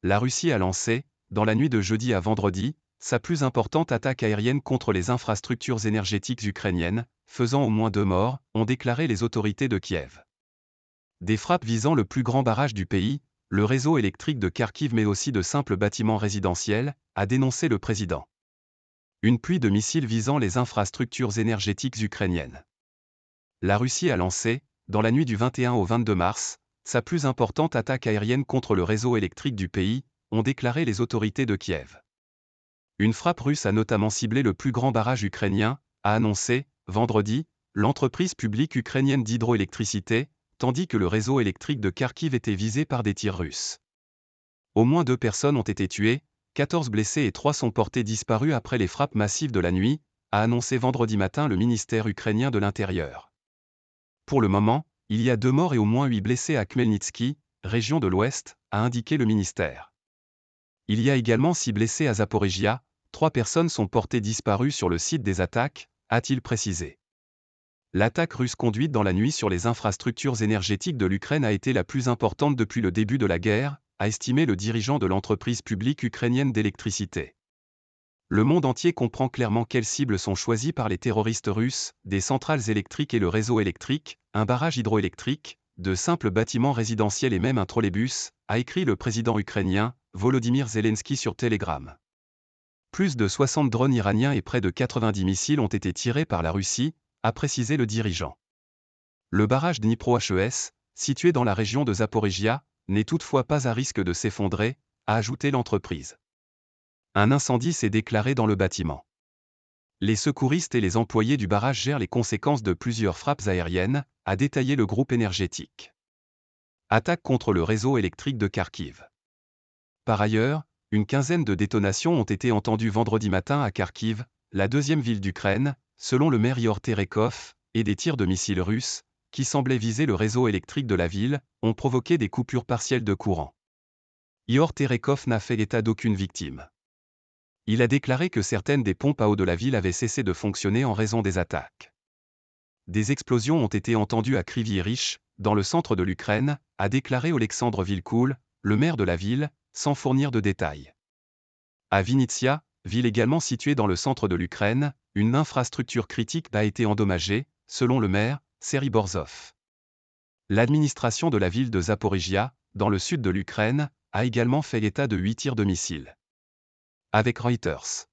La Russie a lancé, dans la nuit de jeudi à vendredi, sa plus importante attaque aérienne contre les infrastructures énergétiques ukrainiennes, faisant au moins 2 morts, ont déclaré les autorités de Kiev. Des frappes visant le plus grand barrage du pays, le réseau électrique de Kharkiv mais aussi de simples bâtiments résidentiels, a dénoncé le président. Une pluie de missiles visant les infrastructures énergétiques ukrainiennes. La Russie a lancé, dans la nuit du 21 au 22 mars, sa plus importante attaque aérienne contre le réseau électrique du pays, ont déclaré les autorités de Kiev. Une frappe russe a notamment ciblé le plus grand barrage ukrainien, a annoncé, vendredi, l'entreprise publique ukrainienne d'hydroélectricité, tandis que le réseau électrique de Kharkiv était visé par des tirs russes. Au moins 2 personnes ont été tuées, 14 blessés et 3 sont portés disparus après les frappes massives de la nuit, a annoncé vendredi matin le ministère ukrainien de l'Intérieur. Pour le moment, il y a 2 morts et au moins 8 blessés à Khmelnytsky, région de l'Ouest, a indiqué le ministère. Il y a également 6 blessés à Zaporijia, 3 personnes sont portées disparues sur le site des attaques, a-t-il précisé. L'attaque russe conduite dans la nuit sur les infrastructures énergétiques de l'Ukraine a été la plus importante depuis le début de la guerre, a estimé le dirigeant de l'entreprise publique ukrainienne d'électricité. Le monde entier comprend clairement quelles cibles sont choisies par les terroristes russes, des centrales électriques et le réseau électrique, un barrage hydroélectrique, de simples bâtiments résidentiels et même un trolleybus, a écrit le président ukrainien, Volodymyr Zelensky sur Telegram. Plus de 60 drones iraniens et près de 90 missiles ont été tirés par la Russie, a précisé le dirigeant. Le barrage Dnipro-HES, situé dans la région de Zaporijia, n'est toutefois pas à risque de s'effondrer, a ajouté l'entreprise. Un incendie s'est déclaré dans le bâtiment. Les secouristes et les employés du barrage gèrent les conséquences de plusieurs frappes aériennes, a détaillé le groupe énergétique. Attaque contre le réseau électrique de Kharkiv. Par ailleurs, une quinzaine de détonations ont été entendues vendredi matin à Kharkiv, la deuxième ville d'Ukraine, selon le maire Ihor Terekov, et des tirs de missiles russes, qui semblaient viser le réseau électrique de la ville, ont provoqué des coupures partielles de courant. Ihor Terekov n'a fait état d'aucune victime. Il a déclaré que certaines des pompes à eau de la ville avaient cessé de fonctionner en raison des attaques. Des explosions ont été entendues à Kryvyi Rih, dans le centre de l'Ukraine, a déclaré Oleksandr Vilkoul, le maire de la ville, sans fournir de détails. À Vinnytsia, ville également située dans le centre de l'Ukraine, une infrastructure critique a été endommagée, selon le maire, Serhiy Borzov. L'administration de la ville de Zaporijia, dans le sud de l'Ukraine, a également fait état de 8 tirs de missiles. Avec Reuters.